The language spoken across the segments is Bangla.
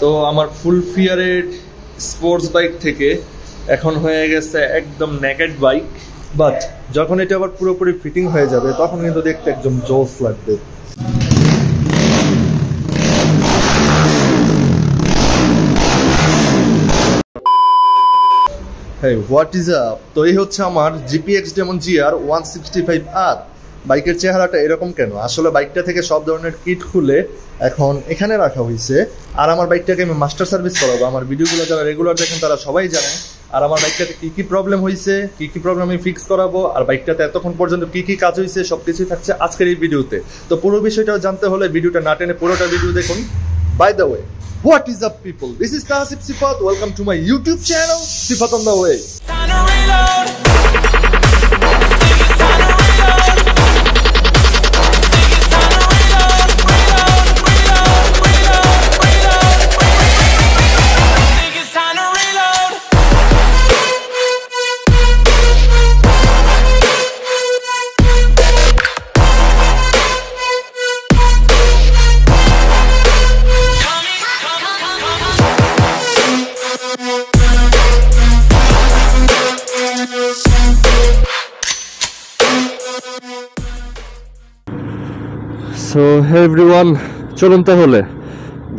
তো আমার ফুল ফিয়ারের স্পোর্টস বাইক থেকে এখন হয়ে গেছে একদম নেকেড বাইক, বাট যখন এটা আবার পুরোপুরি ফিটিং হয়ে যাবে তখন কিন্তু দেখতে একদম জোস লাগবে। Hey, what is up? তো এই হচ্ছে আমার GPX Demon GR 165R। বাইকের চেহারাটা এরকম কেন? আসলে বাইকটা থেকে সব ধরনের কিট খুলে এখন এখানে রাখা হয়েছে। আর আমার বাইকটাকে আমি মাস্টার সার্ভিস করাবো। আমার ভিডিওগুলো যারা রেগুলার দেখেন তারা সবাই জানেন। আর আমার বাইকটাতে কী কী প্রবলেম হয়েছে, কী কী প্রবলেম আমি ফিক্স করাবো, আর বাইকটাতে এতক্ষণ পর্যন্ত কী কী কাজ হয়েছে সব কিছুই থাকছে আজকের এই ভিডিওতে। তো পুরো বিষয়টাও জানতে হলে ভিডিওটা না টেনে পুরোটা ভিডিও দেখুন। By the way, what is up people? This is Tasif Sifat. Welcome to my YouTube channel, Sifat on the way. So hey everyone, চলুন তাহলে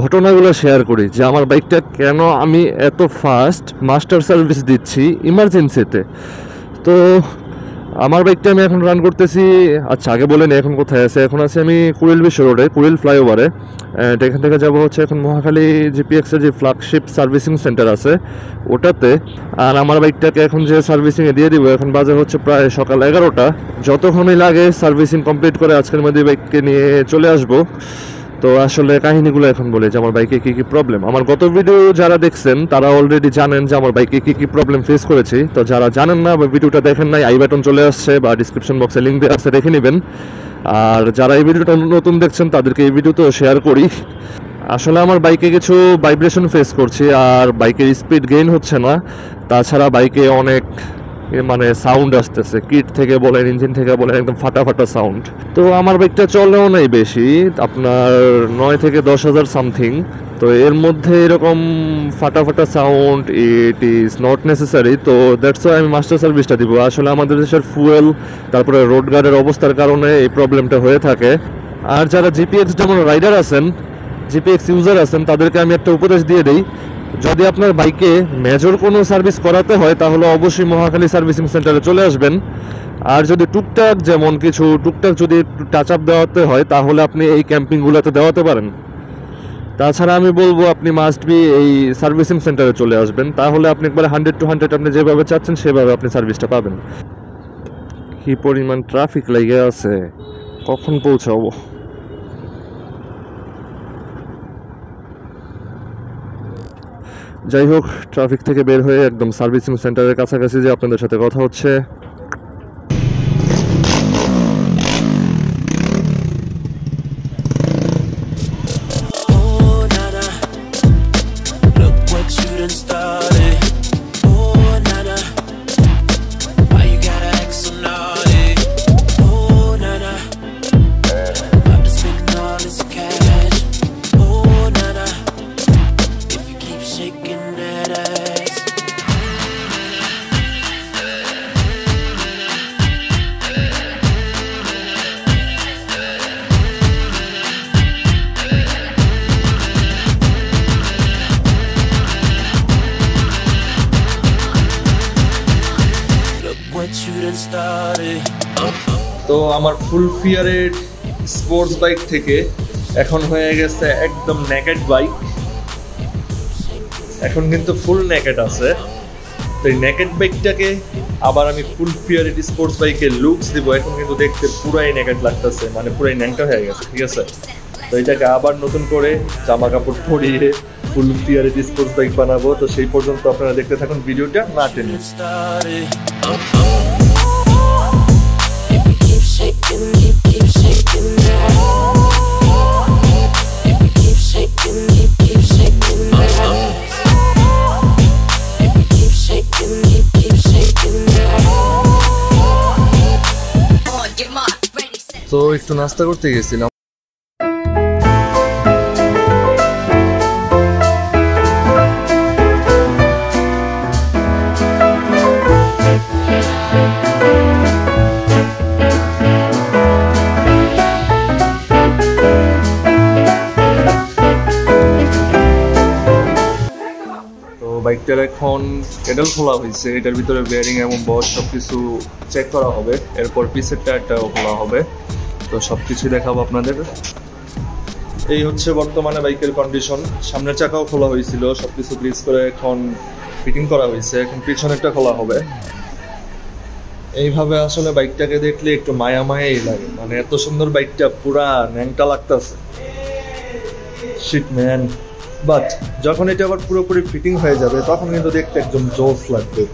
ঘটনাগুলো শেয়ার করি যে আমার বাইকটা কেন আমি এত ফাস্ট মাস্টার সার্ভিস দিচ্ছি ইমার্জেন্সিতে। তো আমার বাইকটা আমি এখন রান করতেছি, আচ্ছা আগে বলেন এখন কোথায় আছে। এখন আছে আমি কুড়িল বিশ্ব রোডে, কুড়িল ফ্লাইওভারে। এখান থেকে যাবো হচ্ছে এখন মহাখালী জিপিএক্সের যে ফ্ল্যাগশিপ সার্ভিসিং সেন্টার আছে ওটাতে। আর আমার বাইকটাকে এখন যে সার্ভিসিংয়ে দিয়ে দিব, এখন বাজে হচ্ছে প্রায় সকাল 11টা। যতক্ষণই লাগে সার্ভিসিং কমপ্লিট করে আজকের মধ্যে বাইককে নিয়ে চলে আসবো। তো আসলে কাহিনীগুলো এখন বলি যে আমার বাইকে কী কী প্রবলেম। আমার গত ভিডিও যারা দেখছেন তারা অলরেডি জানেন যে আমার বাইকে কী কী প্রবলেম ফেস করেছি। তো যারা জানেন না বা ভিডিওটা দেখেন নাই, আই বাটন চলে আসছে বা ডিসক্রিপশন বক্সে লিঙ্ক দেওয়া আছে, দেখে নেবেন। আর যারা এই ভিডিওটা নতুন দেখছেন তাদেরকে এই ভিডিওতেও শেয়ার করি। আসলে আমার বাইকে কিছু ভাইব্রেশন ফেস করছি, আর বাইকের স্পিড গেইন হচ্ছে না। তাছাড়া বাইকে অনেক মানে সাউন্ড আসতেছে, কিট থেকে বলেন, ইঞ্জিন থেকে বলেন, একদম ফাটা ফাটা সাউন্ড। তো আমার বাইকটা চলেও নাই বেশি, আপনার 9 থেকে 10,000 সামথিং। তো এর মধ্যে এরকম ফাটা ফাটা sound, it is not necessary. তো দ্যাটস ওয়াই আমি মাস্টার সার্ভিসটা দিব। আসলে আমাদের দেশের ফুয়েল তারপরে রোড গার্ডের অবস্থার কারণে এই প্রবলেমটা হয়ে থাকে। আর যারা জিপিএক্স যেমন রাইডার আছেন, জিপিএক্স ইউজার আছেন, তাদেরকে আমি একটা উপদেশ দিয়ে দিই, যদি আপনার বাইকে মেজর কোনো সার্ভিস করাতে হয় তাহলে অবশ্যই মহাখালী সার্ভিসিং সেন্টারে চলে আসবেন। আর যদি টুকটাক যেমন কিছু টুকটাক যদি টাচ আপ দেওয়াতে হয় তাহলে আপনি এই ক্যাম্পিংগুলোতে দেওয়াতে পারেন। তাছাড়া আমি বলবো আপনি মাস্ট বি এই সার্ভিসিং সেন্টারে চলে আসবেন, তাহলে আপনি একবারে 100 to 100 আপনি যেভাবে চাচ্ছেন সেভাবে আপনি সার্ভিসটা পাবেন। কি পরিমাণ ট্রাফিক লেগে আছে, কখন পৌঁছাবো? যাই হোক, ট্রাফিক থেকে বের হয়ে একদম সার্ভিসিং সেন্টারের কাছাকাছি যে আপনাদের সাথে কথা হচ্ছে। তো আমার ফুল ফিয়ারের স্পোর্টস বাইক থেকে এখন হয়ে গেছে একদম নেকেড বাইক। এখন কিন্তু ফুল নেকেড আছে। তো এই নেকেড বাইকটাকে আবার আমি ফুল ফিয়ারের স্পোর্টস বাইকের লুকস দিব। এখন কিন্তু দেখতে পুরাই নেকেড লাগতেছে, মানে পুরাই ন্যাংটা হয়ে গেছে, ঠিক আছে? তো এটাকে আবার নতুন করে জামা কাপড় পরিয়ে ফুল ফিয়ারের স্পোর্টস বাইক বানাবো। তো সেই পর্যন্ত আপনারা দেখতে থাকুন ভিডিওটা না টেনে। তো একটু নাস্তা করতে গেছিলাম। বাইকটার এখন পেডাল খোলা হয়েছে, এটার ভিতরে বেয়ারিং এবং বস সব কিছু চেক করা হবে, এরপর পিসের টায়ারটাও খোলা হবে। তো সব কিছু দেখাবো আপনাদের। এই হচ্ছে বর্তমানে বাইকের কন্ডিশন। সামনের চাকাও খোলা হয়েছিল, সব কিছু গ্রিজ করে এখন ফিটিং করা হয়েছে, এখন পিছনেরটা খোলা হবে। এইভাবে আসলে বাইকটাকে দেখলে একটু মায়া মায়াই লাগে, মানে এত সুন্দর বাইকটা পুরা ন্যাংটা লাগতেছে, শিট ম্যান। বাট যখন এটা আবার পুরোপুরি ফিটিং হয়ে যাবে তখন কিন্তু দেখতে একদম জোস লাগবে।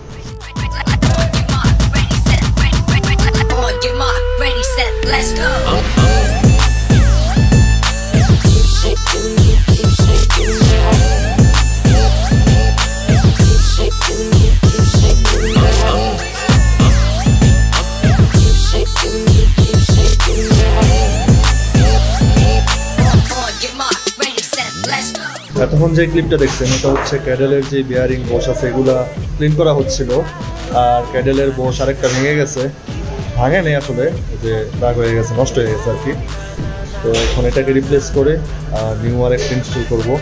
এতক্ষণ যে ক্লিপটা দেখছেন এটা হচ্ছে ক্যাডেলের যে বিয়ারিং বস আছে এগুলা ক্লিন করা হচ্ছিল, আর ক্যাডেলের বস আরেকটা ভেঙে গেছে, ভাঙে নেই আসলে, যে দাগ হয়ে গেছে, নষ্ট হয়ে গেছে আর কি। তো এখন এটাকে রিপ্লেস করে নিউ আরেকটা ইনস্টল করবো।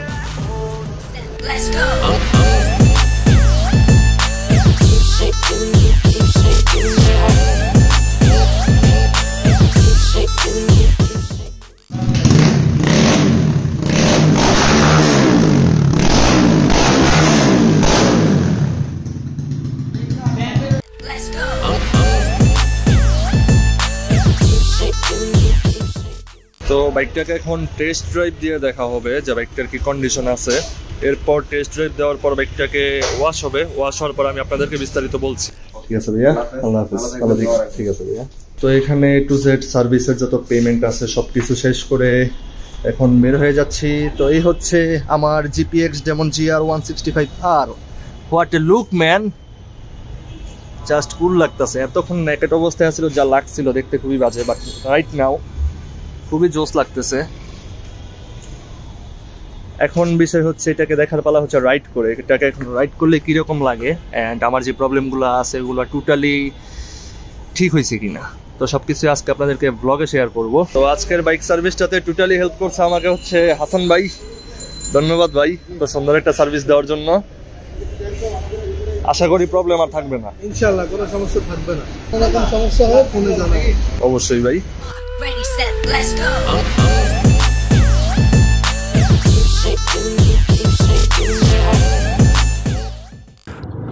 তো বাইকটাকে এখন টেস্ট ড্রাইভ দিয়ে দেখা হবে যে বাইকটার কি কন্ডিশন আছে। এরপর টেস্ট ড্রাইভ দেওয়ার পর বাইকটাকে ওয়াশ হবে, ওয়াশ হওয়ার পর আমি আপনাদেরকে বিস্তারিত বলছি। ঠিক আছে ভাইয়া, আল্লাহ হাফেজ। ভালো থাকবেন। ঠিক আছে ভাইয়া। তো এখানে টু জেড সার্ভিসের যত পেমেন্ট আছে সবকিছু শেষ করে এখন বের হয়ে যাচ্ছি। তো এই হচ্ছে আমার GPX Demon GR 165R। What a look man, just cool লাগতেছে। এতক্ষণ নেকেট অবস্থায় আছিল, যা লাগছিল দেখতে খুবই বাজে, বাট রাইট নাও খুবই জোস লাগতেছে। এখন বিষয় হচ্ছে এটাকে দেখার পালা হচ্ছে রাইড করে, এটাকে এখন রাইড করলে কীরকম লাগে অ্যান্ড আমার যে প্রবলেমগুলো আছে এগুলো টোটালি ঠিক হয়েছে কিনা। তো সব কিছু আজকে আপনাদেরকে ব্লগে শেয়ার করব। তো আজকের বাইক সার্ভিসটাতে টোটালি হেল্প করছে আমাকে হচ্ছে হাসান ভাই। ধন্যবাদ ভাই তো সুন্দর একটা সার্ভিস দেওয়ার জন্য। আশা করি প্রবলেম আর থাকবে না, ইনশাআল্লাহ কোনো সমস্যা থাকবে না। কোনো রকম সমস্যা হয় ফোনে জানাবেন। অবশ্যই ভাই। Ready, set, let's go.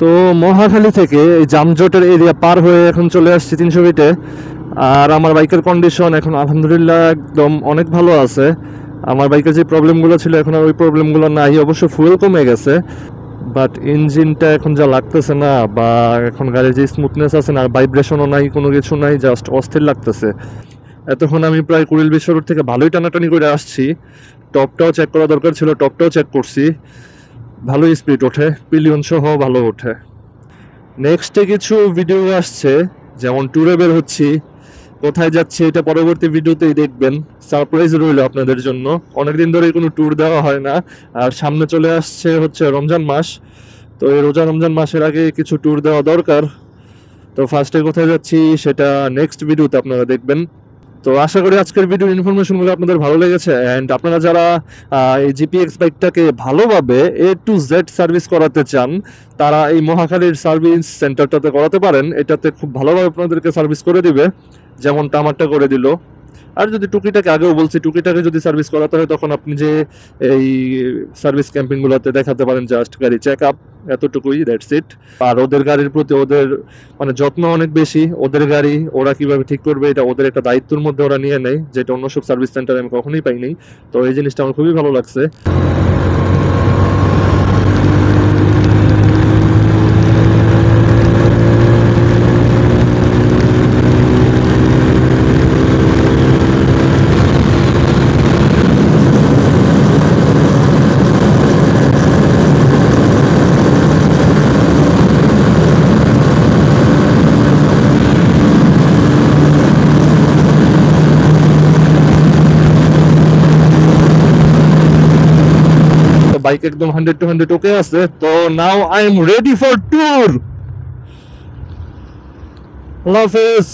তো মহাখালী থেকে এই যানজটের এরিয়া পার হয়ে এখন চলে আসছি 300 ফিটে। আর আমার বাইকের কন্ডিশন এখন আলহামদুলিল্লাহ একদম অনেক ভালো আছে। আমার বাইকের যে প্রবলেমগুলো ছিল এখন আর ওই প্রবলেমগুলো নাই, অবশ্য ফুয়েল কমে গেছে, বাট ইঞ্জিনটা এখন যা লাগতেছে না, বা এখন গাড়ির যে স্মুথনেস আছে না, ভাইব্রেশনও নাই, কোনো কিছু নাই, জাস্ট অস্থির লাগতেছে। এতক্ষণ আমি প্রায় কুড়িল বিশ্বর থেকে ভালোই টানাটানি করে আসছি। টপটাও চেক করা দরকার ছিল, টপটাও চেক করছি, ভালোই স্পিড ওঠে, পিলিয়ন সহ ভালো ওঠে। নেক্সটে কিছু ভিডিও আসছে, যেমন ট্যুরে বের হচ্ছি, কোথায় যাচ্ছি এটা পরবর্তী ভিডিওতেই দেখবেন। সারপ্রাইজ রইল আপনাদের জন্য, অনেকদিন ধরেই কোনো ট্যুর দেওয়া হয় না। আর সামনে চলে আসছে হচ্ছে রমজান মাস, তো এই রমজান মাসের আগে কিছু ট্যুর দেওয়া দরকার। তো ফার্স্টে কোথায় যাচ্ছি সেটা নেক্সট ভিডিওতে আপনারা দেখবেন। তো আশা করি আজকের ভিডিওর ইনফরমেশনগুলো আপনাদের ভালো লেগেছে অ্যান্ড আপনারা যারা এই GPX বাইকটাকে ভালোভাবে A to Z সার্ভিস করাতে চান তারা এই মহাখালীর সার্ভিস সেন্টারটাতে করাতে পারেন। এটাতে খুব ভালোভাবে আপনাদেরকে সার্ভিস করে দিবে, যেমনটা আমারটা করে দিল। আর যদি টুকিটাকে আগেও বলছি, টুকিটাকে যদি সার্ভিস করাতে হয় তখন আপনি যে এই সার্ভিস ক্যাম্পিংগুলোতে দেখাতে পারেন জাস্ট গাড়ি চেক আপ, এতটুকুই, দ্যাটস ইট। আর ওদের গাড়ির প্রতি ওদের মানে যত্ন অনেক বেশি। ওদের গাড়ি ওরা কিভাবে ঠিক করবে এটা ওদের একটা দায়িত্বের মধ্যে ওরা নিয়ে নেয়, যেটা অন্য সব সার্ভিস সেন্টারে আমি কখনোই পাইনি। তো এই জিনিসটা আমার খুবই ভালো লাগছে। বাইক একদম 100 to 100 ওকে আছে। তো now I am ready for tour. আল্লাহ হাফেজ।